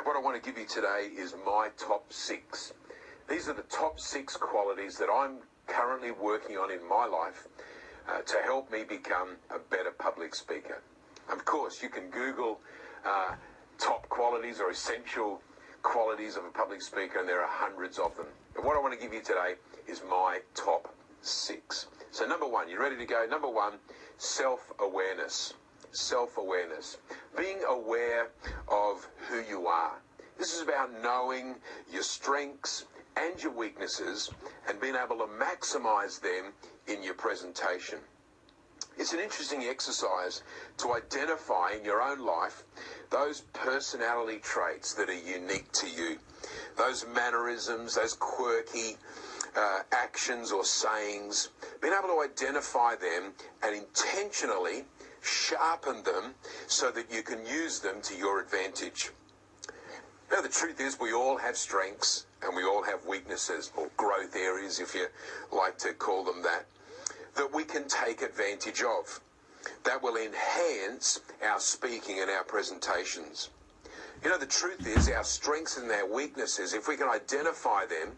And what I want to give you today is my top 6. These are the top 6 qualities that I'm currently working on in my life to help me become a better public speaker. Of course, you can Google top qualities or essential qualities of a public speaker, and there are hundreds of them. But what I want to give you today is my top 6. So number 1, you ready to go? Number 1, self-awareness. Self-awareness. Being aware of who you are. This is about knowing your strengths and your weaknesses and being able to maximize them in your presentation. It's an interesting exercise to identify in your own life those personality traits that are unique to you. Those mannerisms, those quirky actions or sayings, being able to identify them and intentionally sharpen them so that you can use them to your advantage. Now, the truth is we all have strengths and we all have weaknesses, or growth areas if you like to call them that we can take advantage of, that will enhance our speaking and our presentations. You know, the truth is our strengths and our weaknesses, if we can identify them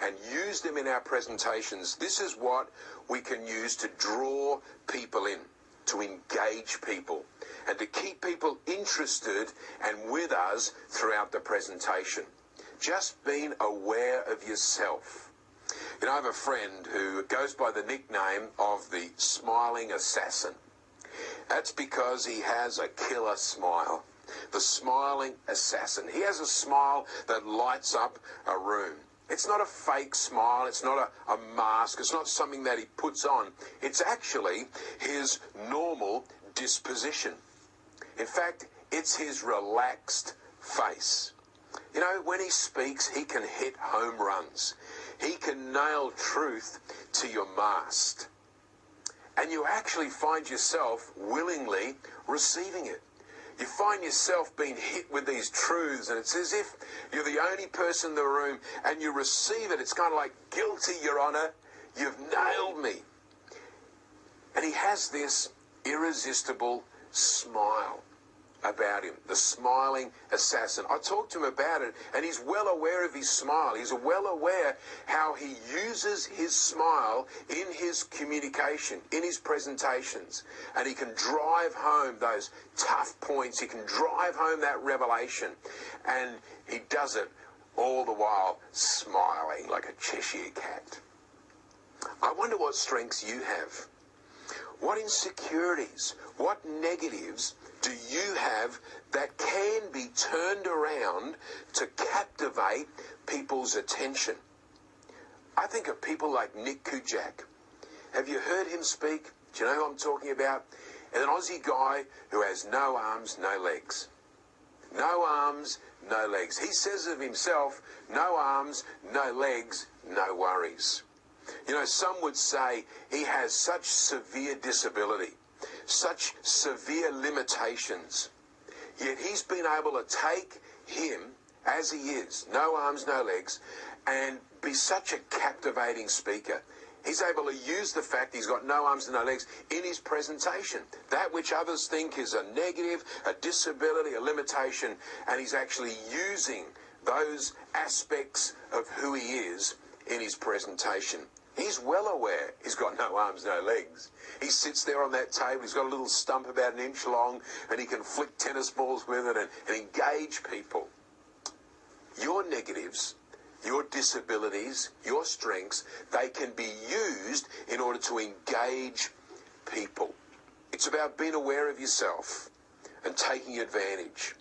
and use them in our presentations, this is what we can use to draw people in, to engage people, and to keep people interested and with us throughout the presentation. Just being aware of yourself. You know, I have a friend who goes by the nickname of the Smiling Assassin. That's because he has a killer smile. The Smiling Assassin. He has a smile that lights up a room. It's not a fake smile. It's not a mask. It's not something that he puts on. It's actually his normal disposition. In fact, it's his relaxed face. You know, when he speaks, he can hit home runs. He can nail truth to your mast. And you actually find yourself willingly receiving it. You find yourself being hit with these truths, and it's as if you're the only person in the room, and you receive it. It's kind of like, guilty, Your Honor, you've nailed me. And he has this irresistible smile about him, the Smiling Assassin. I talked to him about it, and he's well aware of his smile. He's well aware how he uses his smile in his communication, in his presentations, and he can drive home those tough points. He can drive home that revelation, and he does it all the while smiling like a Cheshire cat. I wonder what strengths you have. What insecurities, what negatives do you have that can be turned around to captivate people's attention? I think of people like Nick Kujak. Have you heard him speak? Do you know who I'm talking about? An Aussie guy who has no arms, no legs. No arms, no legs. He says of himself, no arms, no legs, no worries. You know, some would say he has such severe disability, such severe limitations, yet he's been able to take him as he is, no arms, no legs, and be such a captivating speaker. He's able to use the fact he's got no arms and no legs in his presentation. That which others think is a negative, a disability, a limitation, and he's actually using those aspects of who he is in his presentation. He's well aware he's got no arms, no legs. He sits there on that table, he's got a little stump about an inch long, and he can flick tennis balls with it and engage people. Your negatives, your disabilities, your strengths, they can be used in order to engage people. It's about being aware of yourself and taking advantage.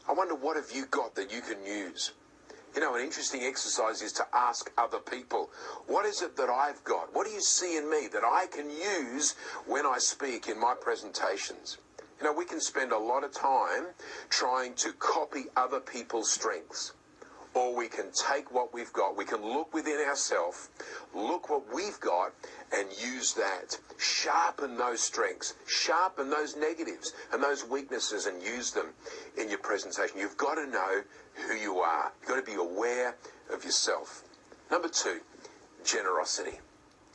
I wonder, what have you got that you can use? You know, an interesting exercise is to ask other people, what is it that I've got? What do you see in me that I can use when I speak in my presentations? You know, we can spend a lot of time trying to copy other people's strengths. Or we can take what we've got. We can look within ourselves, look what we've got, and use that. Sharpen those strengths, sharpen those negatives and those weaknesses, and use them in your presentation. You've got to know who you are. You've got to be aware of yourself. Number 2, generosity.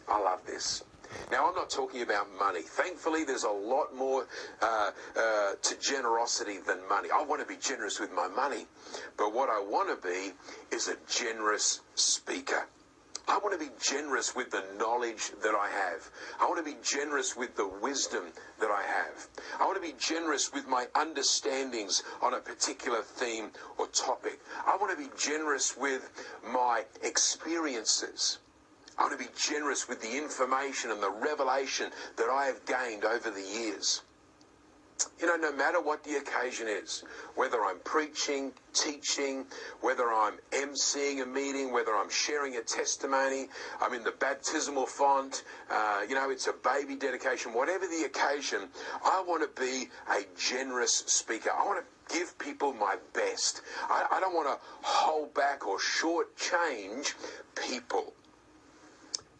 I love this. Now, I'm not talking about money. Thankfully, there's a lot more to generosity than money. I want to be generous with my money, but what I want to be is a generous speaker. I want to be generous with the knowledge that I have. I want to be generous with the wisdom that I have. I want to be generous with my understandings on a particular theme or topic. I want to be generous with my experiences. I want to be generous with the information and the revelation that I have gained over the years. You know, no matter what the occasion is, whether I'm preaching, teaching, whether I'm emceeing a meeting, whether I'm sharing a testimony, I'm in the baptismal font, it's a baby dedication, whatever the occasion, I want to be a generous speaker. I want to give people my best. I don't want to hold back or shortchange people.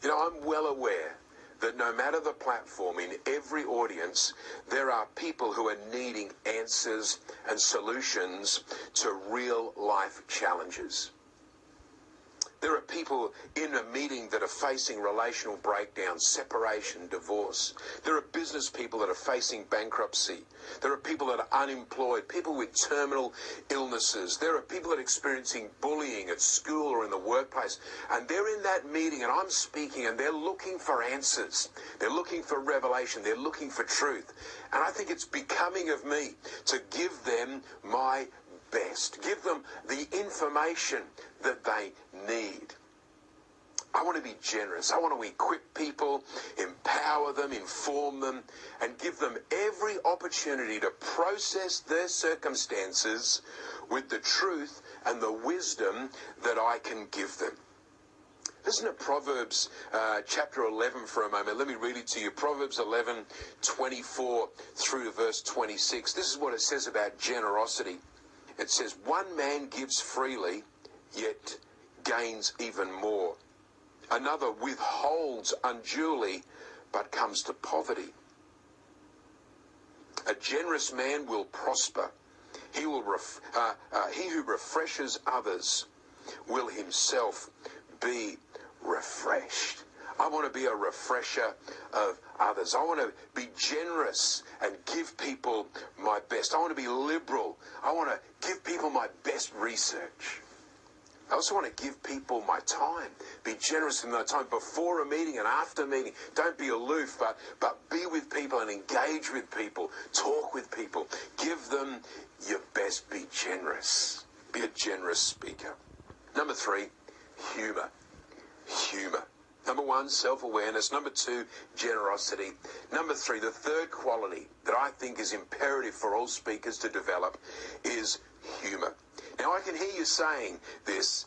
You know, I'm well aware that no matter the platform, in every audience, there are people who are needing answers and solutions to real life challenges. There are people in a meeting that are facing relational breakdown, separation, divorce. There are business people that are facing bankruptcy. There are people that are unemployed, people with terminal illnesses. There are people that are experiencing bullying at school or in the workplace. And they're in that meeting and I'm speaking and they're looking for answers. They're looking for revelation. They're looking for truth. And I think it's becoming of me to give them my best. Give them the information that they need. I want to be generous. I want to equip people, empower them, inform them, and give them every opportunity to process their circumstances with the truth and the wisdom that I can give them. Listen to Proverbs chapter 11 for a moment. Let me read it to you. Proverbs 11:24 through to verse 26. This is what it says about generosity. It says, one man gives freely, yet gains even more. Another withholds unduly, but comes to poverty. A generous man will prosper. He who refreshes others will himself be refreshed. I want to be a refresher of others. I want to be generous and give people my best. I want to be liberal. I want to give people my best research. I also want to give people my time. Be generous in my time before a meeting and after a meeting. Don't be aloof, but be with people and engage with people. Talk with people. Give them your best. Be generous. Be a generous speaker. Number 3, humor. Humor. Number 1, self-awareness. Number 2, generosity. Number 3, the third quality that I think is imperative for all speakers to develop is humor. Now, I can hear you saying this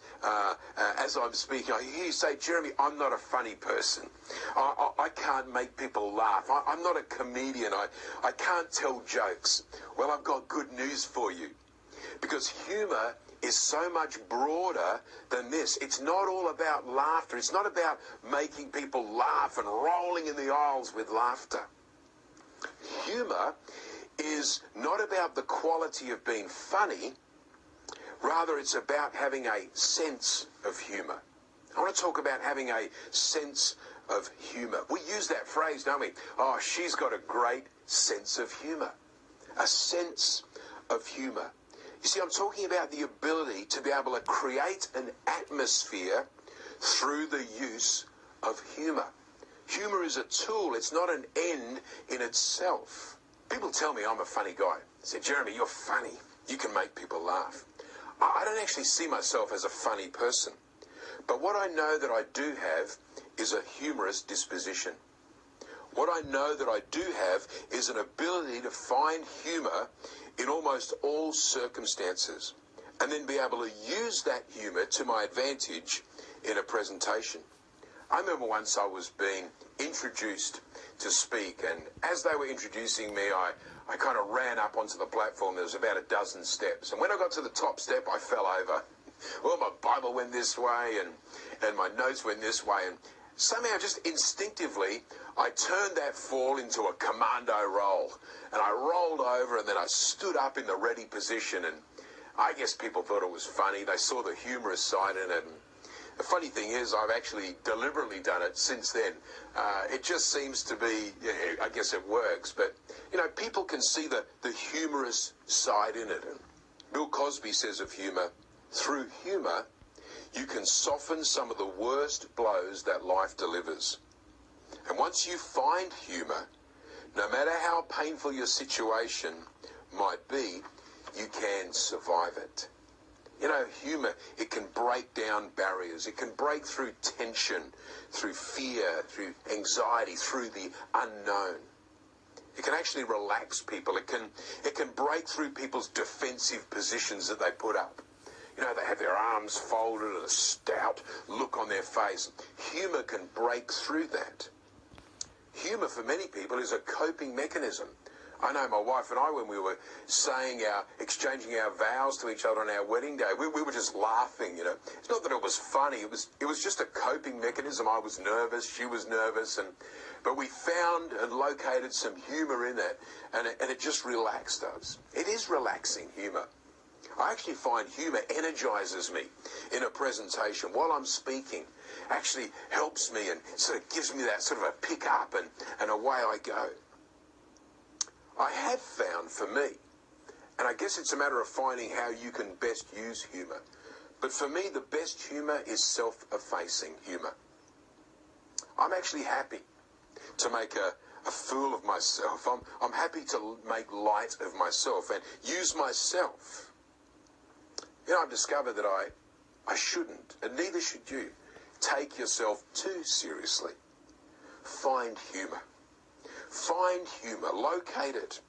as I'm speaking. I hear you say, Jeremy, I'm not a funny person. I can't make people laugh. I'm not a comedian. I can't tell jokes. Well, I've got good news for you. Because humor is so much broader than this. It's not all about laughter. It's not about making people laugh and rolling in the aisles with laughter. Humor is not about the quality of being funny. Rather, it's about having a sense of humor. I want to talk about having a sense of humor. We use that phrase, don't we? Oh, she's got a great sense of humor. A sense of humor. You see, I'm talking about the ability to be able to create an atmosphere through the use of humor. Humor is a tool. It's not an end in itself. People tell me I'm a funny guy. They say, Jeremy, you're funny. You can make people laugh. I don't actually see myself as a funny person. But what I know that I do have is a humorous disposition. What I know that I do have is an ability to find humor in almost all circumstances and then be able to use that humor to my advantage in a presentation. I remember once I was being introduced to speak, and as they were introducing me, I kind of ran up onto the platform. There was about a dozen steps, and when I got to the top step, I fell over. Well, my Bible went this way, and my notes went this way, and somehow, just instinctively, I turned that fall into a commando roll. And I rolled over and then I stood up in the ready position. And I guess people thought it was funny. They saw the humorous side in it. And The funny thing is, I've actually deliberately done it since then. It just seems to be, yeah, I guess it works, but, you know, people can see the humorous side in it. And Bill Cosby says of humour, through humour, you can soften some of the worst blows that life delivers. And once you find humour, no matter how painful your situation might be, you can survive it. You know, humour, it can break down barriers. It can break through tension, through fear, through anxiety, through the unknown. It can actually relax people. It can break through people's defensive positions that they put up. You know, they have their arms folded and a stout look on their face. Humour can break through that. Humour for many people is a coping mechanism. I know my wife and I, when we were exchanging our vows to each other on our wedding day, we were just laughing, you know. It's not that it was funny, it was just a coping mechanism. I was nervous, she was nervous, but we found and located some humour in that, and it just relaxed us. It is relaxing, humour. I actually find humour energises me in a presentation while I'm speaking. Actually helps me and sort of gives me that sort of a pick up and away I go. I have found for me, and I guess it's a matter of finding how you can best use humour, but for me the best humour is self-effacing humour. I'm actually happy to make a fool of myself. I'm happy to make light of myself and use myself. You know, I've discovered that I shouldn't, and neither should you, take yourself too seriously. Find humour. Find humour, locate it,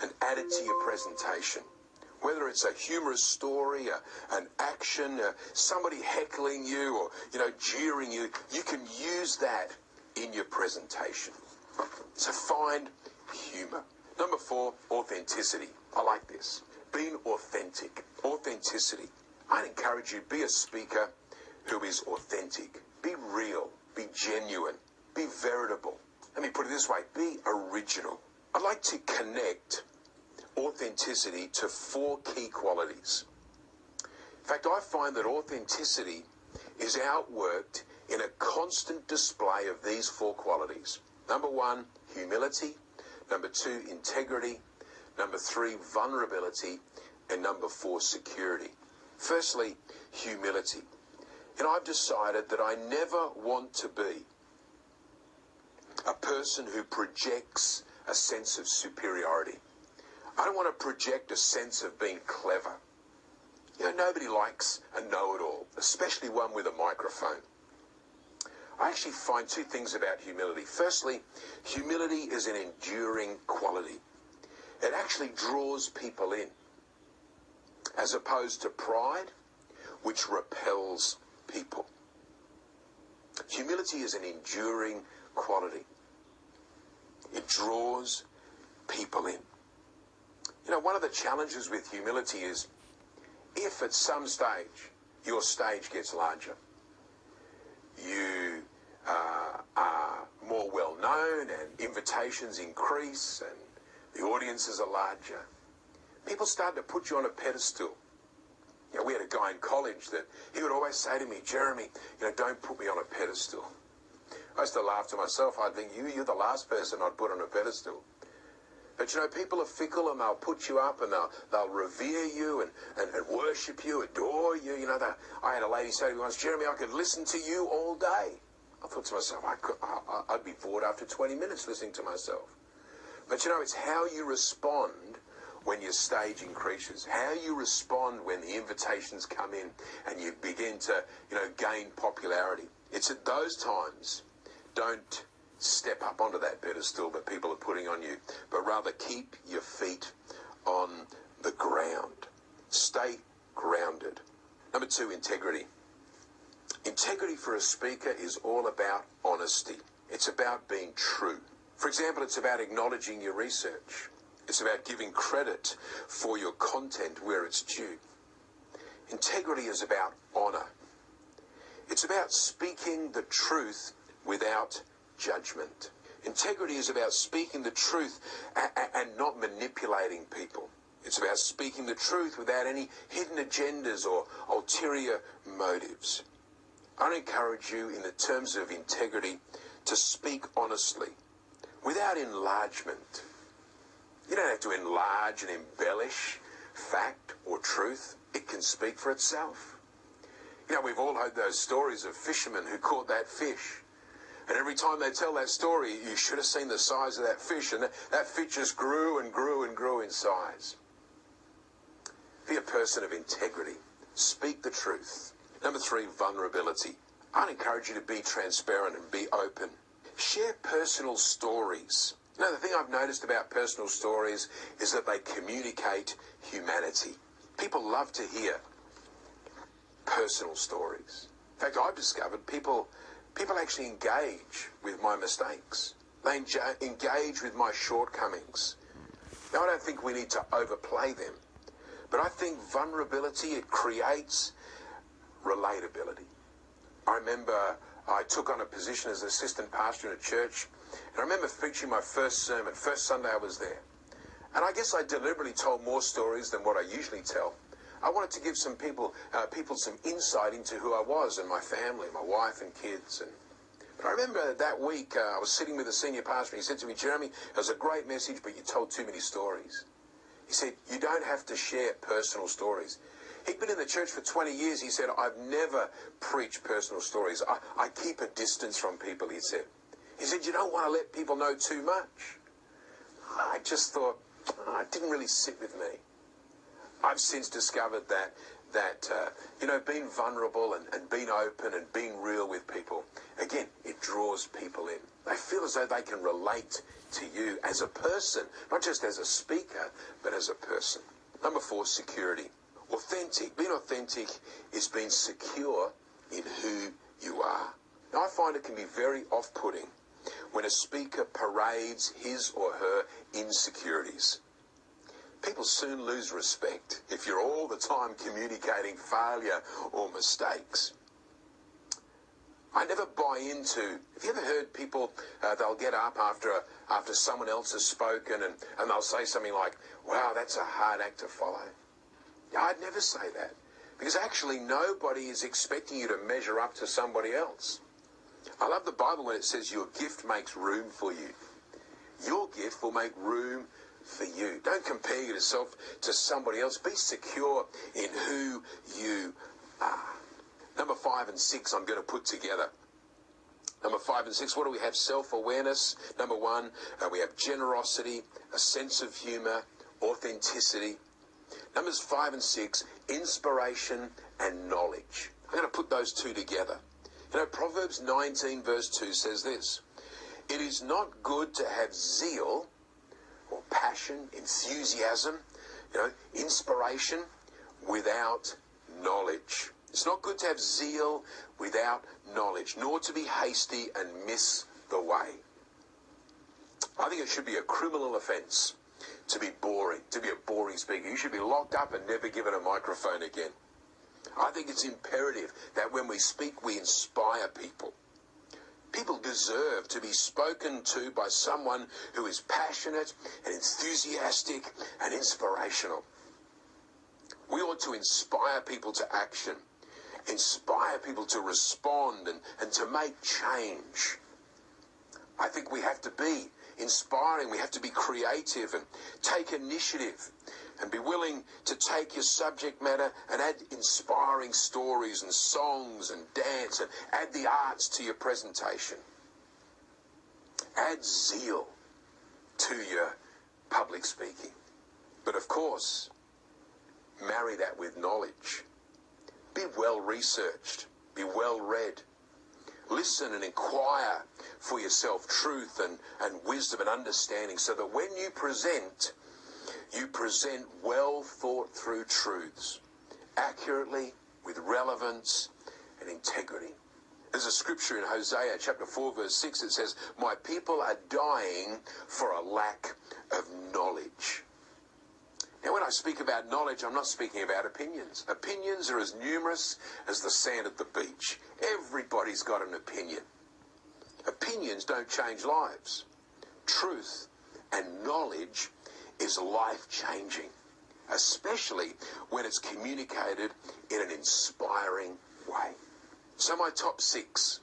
and add it to your presentation. Whether it's a humorous story, an action, somebody heckling you, or, you know, jeering you, you can use that in your presentation. So find humour. Number 4, authenticity. I like this. Being authentic. Authenticity. I'd encourage you, be a speaker who is authentic. Be real. Be genuine. Be veritable. Let me put it this way, be original. I'd like to connect authenticity to 4 key qualities. In fact, I find that authenticity is outworked in a constant display of these 4 qualities. Number 1, humility. Number 2, integrity. Number 3, vulnerability. And number 4, security. Firstly, humility. And I've decided that I never want to be a person who projects a sense of superiority. I don't want to project a sense of being clever. You know, nobody likes a know-it-all, especially one with a microphone. I actually find 2 things about humility. Firstly, humility is an enduring quality. It actually draws people in, as opposed to pride, which repels people. Humility is an enduring quality. It draws people in. You know, one of the challenges with humility is if at some stage your stage gets larger, you are more well known and invitations increase and the audiences are larger, people start to put you on a pedestal. You know, we had a guy in college that he would always say to me, Jeremy, you know, don't put me on a pedestal. I used to laugh to myself. I'd think, you're the last person I'd put on a pedestal. But, you know, people are fickle and they'll put you up and they'll revere you and worship you, adore you. You know, I had a lady say to me once, Jeremy, I could listen to you all day. I thought to myself, I'd be bored after 20 minutes listening to myself. But, you know, it's how you respond when your stage increases, how you respond when the invitations come in and you begin to, you know, gain popularity. It's at those times, don't step up onto that pedestal that people are putting on you, but rather keep your feet on the ground. Stay grounded. Number 2, integrity. Integrity for a speaker is all about honesty. It's about being true. For example, it's about acknowledging your research. It's about giving credit for your content where it's due. Integrity is about honour. It's about speaking the truth without judgment. Integrity is about speaking the truth and not manipulating people. It's about speaking the truth without any hidden agendas or ulterior motives. I encourage you in the terms of integrity to speak honestly, without enlargement. You don't have to enlarge and embellish fact or truth. It can speak for itself. You know, we've all heard those stories of fishermen who caught that fish. And every time they tell that story, you should have seen the size of that fish. And that fish just grew and grew and grew in size. Be a person of integrity. Speak the truth. Number 3, vulnerability. I'd encourage you to be transparent and be open. Share personal stories. You know, the thing I've noticed about personal stories is that they communicate humanity. People love to hear personal stories. In fact, I've discovered people actually engage with my mistakes. They engage with my shortcomings. Now, I don't think we need to overplay them, but I think vulnerability, it creates relatability. I remember I took on a position as an assistant pastor in a church, and I remember preaching my first sermon, first Sunday I was there. And I guess I deliberately told more stories than what I usually tell. I wanted to give some people some insight into who I was and my family, my wife and kids. But I remember that week I was sitting with the senior pastor, and he said to me, "Jeremy, it was a great message, but you told too many stories." He said, "You don't have to share personal stories." He'd been in the church for 20 years. He said, "I've never preached personal stories. I keep a distance from people," he said. He said, "You don't want to let people know too much." I just thought, it didn't really sit with me. I've since discovered that being vulnerable and being open and being real with people, again, it draws people in. They feel as though they can relate to you as a person, not just as a speaker, but as a person. Number 4, security. Authentic. Being authentic is being secure in who you are. Now, I find it can be very off-putting when a speaker parades his or her insecurities. People soon lose respect if you're all the time communicating failure or mistakes. I never buy into... Have you ever heard people, they'll get up after someone else has spoken and they'll say something like, "Wow, that's a hard act to follow." Yeah, I'd never say that, because actually nobody is expecting you to measure up to somebody else. I love the Bible when it says your gift makes room for you. Your gift will make room for you. Don't compare yourself to somebody else. Be secure in who you are. Number 5 and 6 I'm going to put together. Number 5 and 6, what do we have? Self-awareness. Number 1, we have generosity, a sense of humour, authenticity. Numbers 5 and 6, inspiration and knowledge. I'm going to put those two together. You know, Proverbs 19 verse 2 says this: "It is not good to have zeal or passion, enthusiasm, inspiration without knowledge." It's not good to have zeal without knowledge, nor to be hasty and miss the way. I think it should be a criminal offence to be boring, to be a boring speaker. You should be locked up and never given a microphone again. I think it's imperative that when we speak, we inspire people. People deserve to be spoken to by someone who is passionate and enthusiastic and inspirational. We ought to inspire people to action, inspire people to respond and to make change. I think we have to be inspiring. We have to be creative and take initiative and be willing to take your subject matter and add inspiring stories and songs and dance and add the arts to your presentation. Add zeal to your public speaking. But of course, marry that with knowledge. Be well researched. Be well read. Listen and inquire for yourself truth and wisdom and understanding, so that when you present well thought through truths, accurately, with relevance and integrity. There's a scripture in Hosea chapter 4 verse 6 that says, "My people are dying for a lack of knowledge." Now, when I speak about knowledge, I'm not speaking about opinions. Opinions are as numerous as the sand at the beach. Everybody's got an opinion. Opinions don't change lives. Truth and knowledge is life-changing, especially when it's communicated in an inspiring way. So my top 6: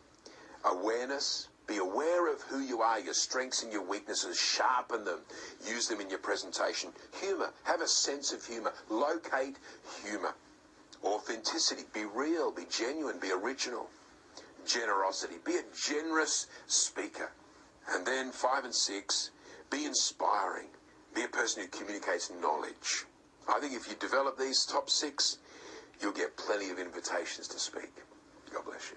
awareness. Be aware of who you are, your strengths and your weaknesses. Sharpen them. Use them in your presentation. Humour. Have a sense of humour. Locate humour. Authenticity. Be real. Be genuine. Be original. Generosity. Be a generous speaker. And then 5 and 6, be inspiring. Be a person who communicates knowledge. I think if you develop these top 6, you'll get plenty of invitations to speak. God bless you.